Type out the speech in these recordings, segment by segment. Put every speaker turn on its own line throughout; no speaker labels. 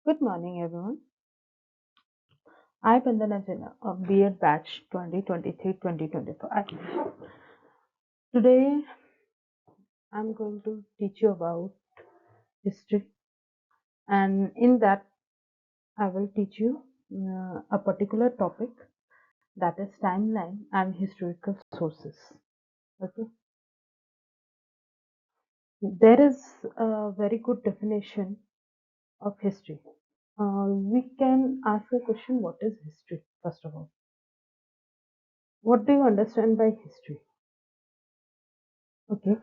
Good morning, everyone. I'm Bandana Jena of B.Ed batch 2023-2025. Today, I'm going to teach you about history, and in that, I will teach you a particular topic that is timeline and historical sources. Okay, there is a very good definition of history. We can ask a question: what is history? First of all, what do you understand by history? Okay,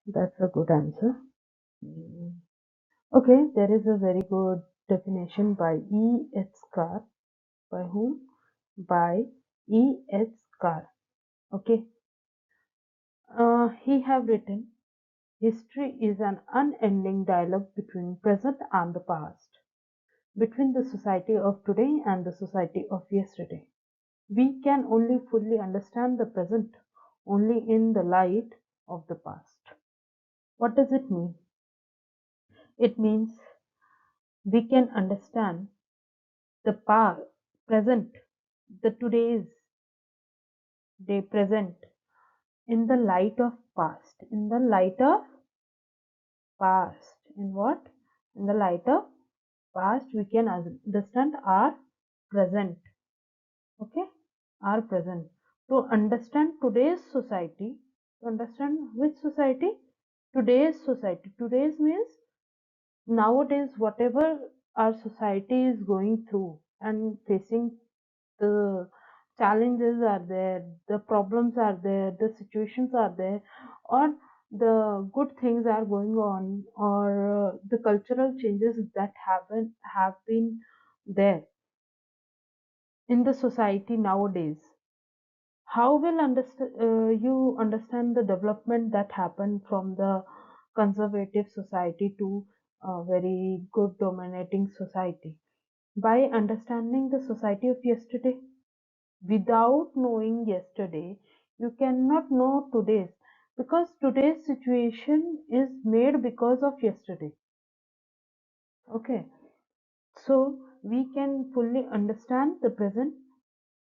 that's a good answer. Mm, Okay, there is a very good definition by E.Ed. By whom? By E.Ed. Okay, he have written, history is an unending dialogue between present and the past, between the society of today and the society of yesterday. We can only fully understand the present only in the light of the past. What does it mean? It means we can understand the past, present, the today's day present in the light of past. In the light of past. In what? In the light of past, we can understand our present. Okay? Our present. To understand today's society, to understand which society? Today's society. Today's means nowadays, whatever our society is going through and facing, the challenges are there, the problems are there, the situations are there, or the good things are going on, or the cultural changes that have been there in the society nowadays. How will you understand the development that happened from the conservative society to a very good dominating society? By understanding the society of yesterday. Without knowing yesterday, you cannot know today's, because today's situation is made because of yesterday. Okay, so we can fully understand the present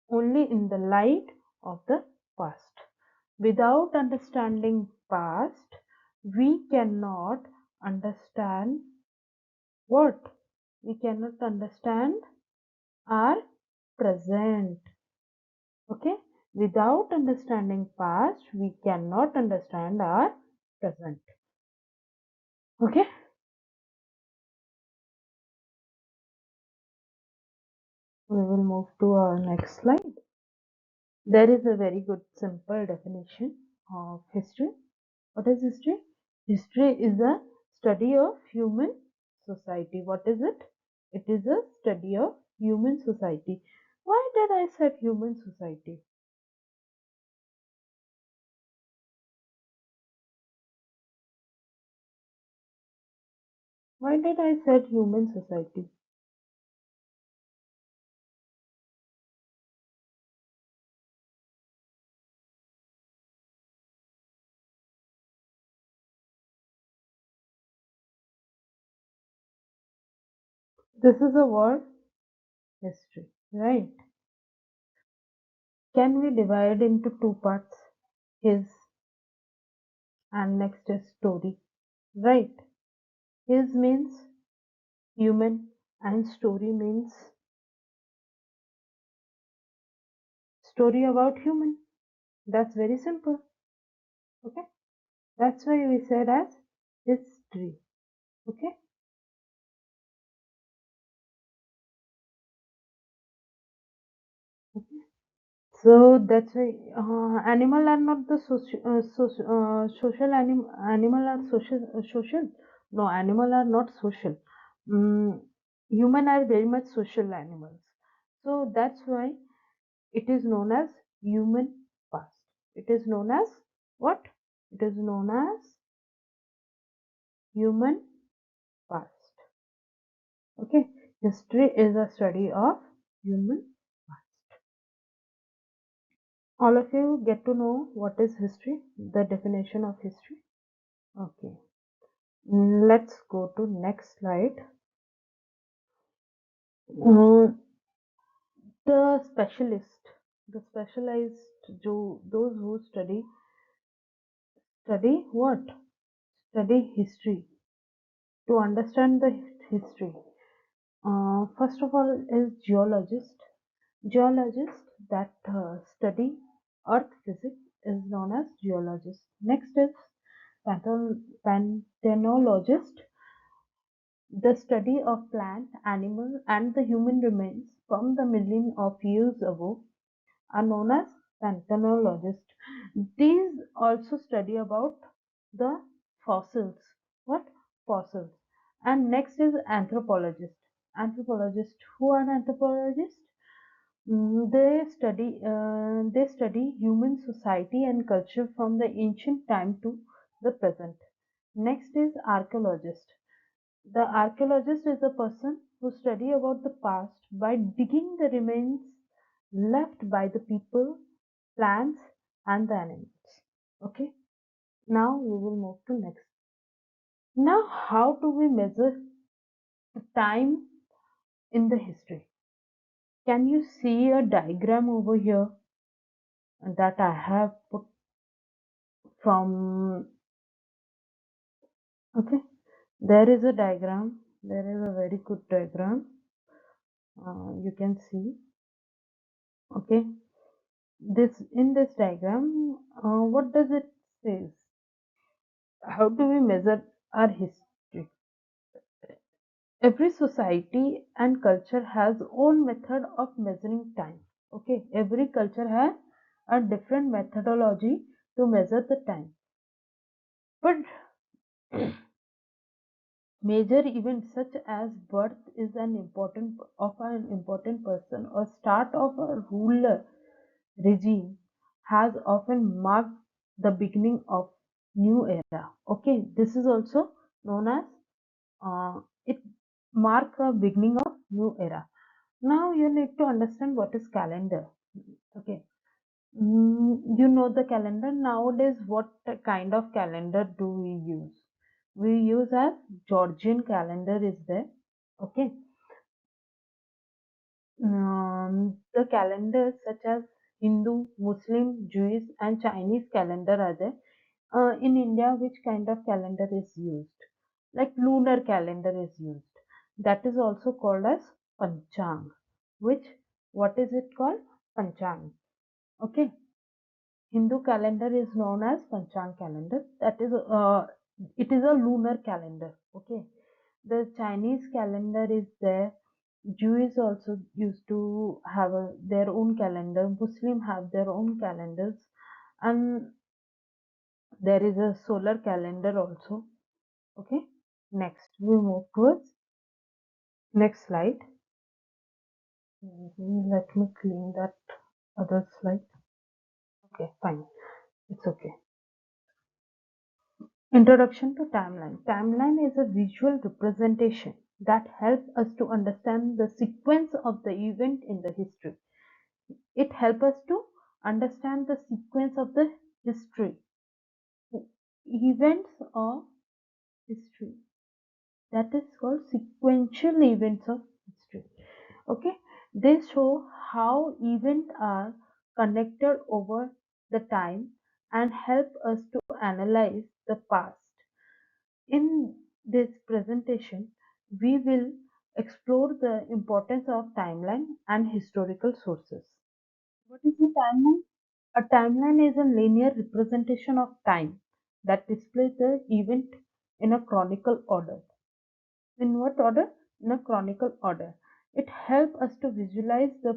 only in the light of the past. Without understanding past, we cannot understand what? We cannot understand our present. Okay, without understanding past, we cannot understand our present. Okay, we will move to our next slide. There is a very good simple definition of history. What is history? History is a study of human society. What is it? It is a study of human society. Why did I say human society? Why did I say human society? This is a word, history, right? Can we divide into two parts? His and next is story, right? His means human and story means story about human. That's very simple. Okay, that's why we said as history. Okay, so that's why animal are not the animal are social. No, animal are not social. mm, Human are very much social animals, so that's why it is known as human past. It is known as what? It is known as human past. Okay, history is a study of human past. All of you get to know what is history, the definition of history. Okay, let's go to next slide. Uh, the specialist, the specialized, those who study what? Study history to understand the history. First of all is geologist. Geologist that study earth physics is known as geologist. Next is panthenologist, the study of plant, animal, and the human remains from the million of years ago are known as panthenologists. These also study about the fossils. What? Fossils. And next is anthropologist. Anthropologist. Who are anthropologists? They study human society and culture from the ancient time to the present. Next is archaeologist. The archaeologist is a person who study about the past by digging the remains left by the people, plants, and the animals. Okay. Now we will move to next. Now, how do we measure the time in the history? Can you see a diagram over here that I have put from? Okay, there is a diagram. There is a very good diagram. You can see. Okay, this in this diagram, what does it say? How do we measure our history? Every society and culture has own method of measuring time. Okay, every culture has a different methodology to measure the time. But major events such as birth is an important person or start of a ruler regime has often marked the beginning of new era. Okay, this is also known as it mark a beginning of new era. Now you need to understand what is calendar. Okay, you know the calendar nowadays. What kind of calendar do we use? We use as Georgian calendar is there. Okay, the calendars such as Hindu, Muslim, Jewish, and Chinese calendar are there. In India, which kind of calendar is used? Like lunar calendar is used. That is also called as Panchang. Which, what is it called? Panchang. Okay. Hindu calendar is known as Panchang calendar. It is a lunar calendar. Okay. The Chinese calendar is there. Jews also used to have their own calendar. Muslim have their own calendars, and there is a solar calendar also. Okay. Next, we move towards next slide. Let me clean that other slide. Okay, fine. It's okay. Introduction to timeline. Timeline is a visual representation that helps us to understand the sequence of the event in the history. It helps us to understand the sequence of the history, events of history. That is called sequential events of history. Okay, they show how events are connected over the time and help us to analyze the past. In this presentation, we will explore the importance of timeline and historical sources. What is a timeline? A timeline is a linear representation of time that displays the event in a chronicle order. In what order? In a chronicle order. It helps us to visualize the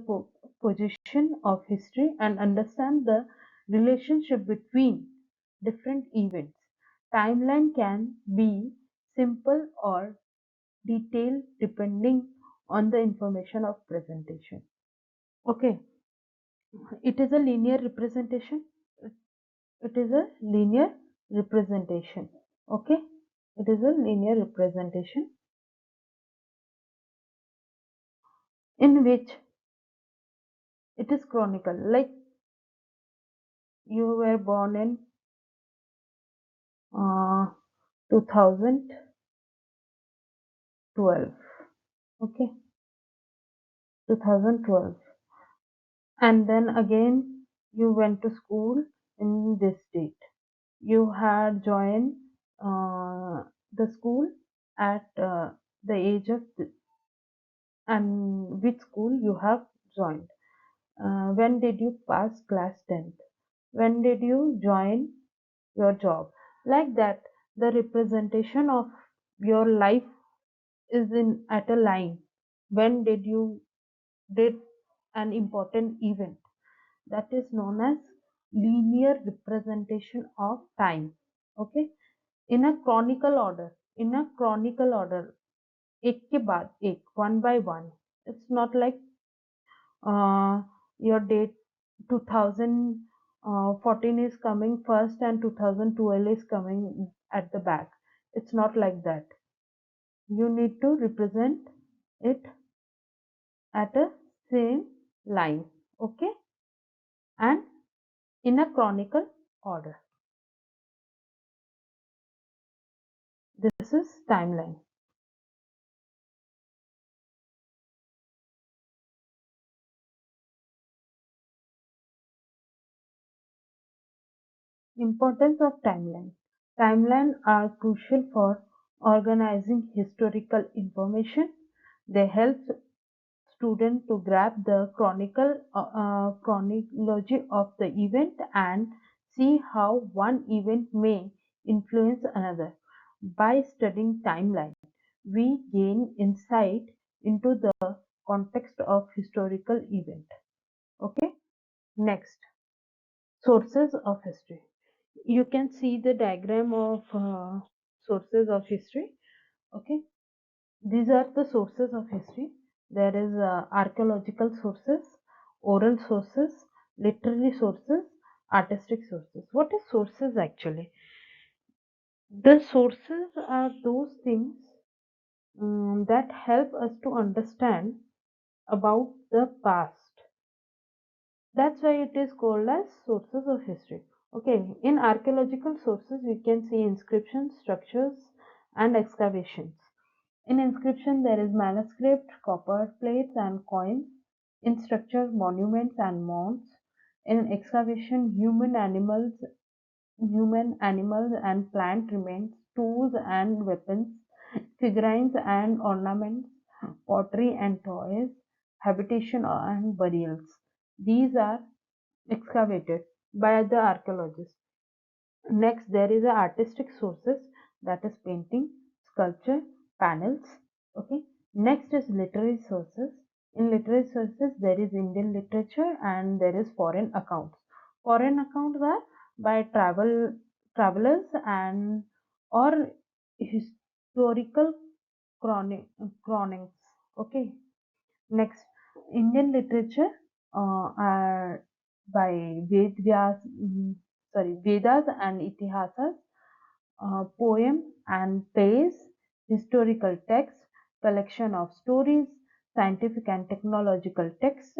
position of history and understand the relationship between different events. Timeline can be simple or detailed depending on the information of presentation. Okay, it is a linear representation. It is a linear representation. Okay, it is a linear representation in which it is chronicle. Like you were born in 2012. Okay, 2012. And then again, you went to school in this date. You had joined the school at the age of and which school you have joined. When did you pass class 10th? When did you join your job? Like that, the representation of your life is in at a line. When did you did an important event? That is known as linear representation of time. Okay, in a chronicle order. In a chronicle order, एक के बाद एक, one by one. It's not like uh, your date 2014 is coming first and 2012 is coming at the back. It's not like that. You need to represent it at a same line, okay, and in a chronicle order. This is timeline. Importance of timeline. Timeline are crucial for organizing historical information. They help student to grab the chronology of the event and see how one event may influence another. By studying timeline, we gain insight into the context of historical event. Okay, next, sources of history. You can see the diagram of sources of history. Okay, these are the sources of history. There is archaeological sources, oral sources, literary sources, artistic sources. What is sources actually? The sources are those things that help us to understand about the past. That's why it is called as sources of history. Okay, in archaeological sources, we can see inscriptions, structures, and excavations. In inscription, there is manuscript, copper plates, and coins. In structure, monuments and mounds. In excavation, human, animals, and plant remains, tools and weapons, figurines and ornaments, pottery and toys, habitation and burials. These are excavated by the archaeologists. Next, there is a artistic sources, that is painting, sculpture, panels. Okay. Next is literary sources. In literary sources, there is Indian literature and there is foreign accounts. Foreign accounts are by travelers and or historical chronics. Okay. Next, Indian literature are by Vedas and Itihasas, poem and plays, historical texts, collection of stories, scientific and technological texts.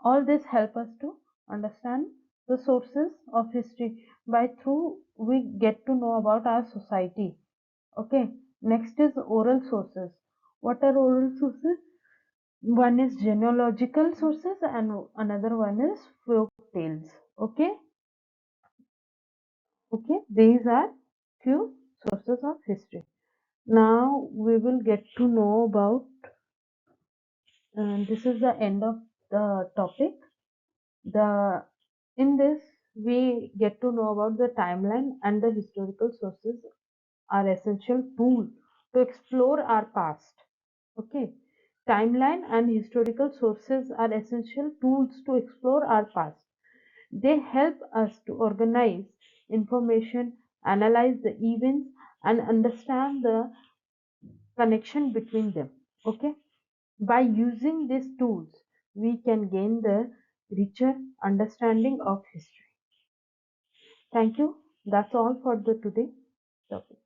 All this help us to understand the sources of history. By through we get to know about our society. Okay. Next is oral sources. What are oral sources? One is genealogical sources and another one is folk tales. Okay, okay, these are few sources of history. Now we will get to know about, this is the end of the topic. The in this we get to know about the timeline and the historical sources are essential tool to explore our past. Okay, timeline and historical sources are essential tools to explore our past. They help us to organize information, analyze the events, and understand the connection between them. Okay, by using these tools, we can gain the richer understanding of history. Thank you. That's all for the today topic.